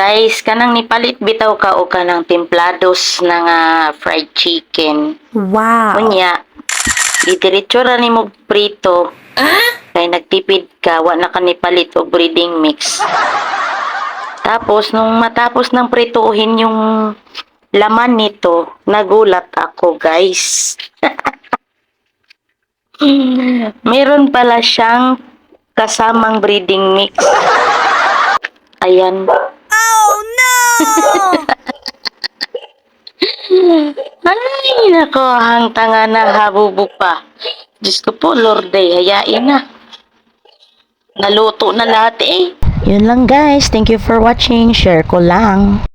guys, kanang nipalit bitaw ka o kanang templados ng fried chicken. Wow. Unya, didiretso ra nimo prito. Kay nagtipid ka, wa na ka nipalit og breading mix. Tapos, nung matapos ng prituhin yung laman nito, nagulat ako, guys. Meron pala siyang kasamang breading mix. Ayan. Oh no! Ay, nako, hang tanga na habubo pa. Diyos ko po, Lord, hayain na. Naluto na lahat eh. Yun lang guys. Thank you for watching. Share ko lang.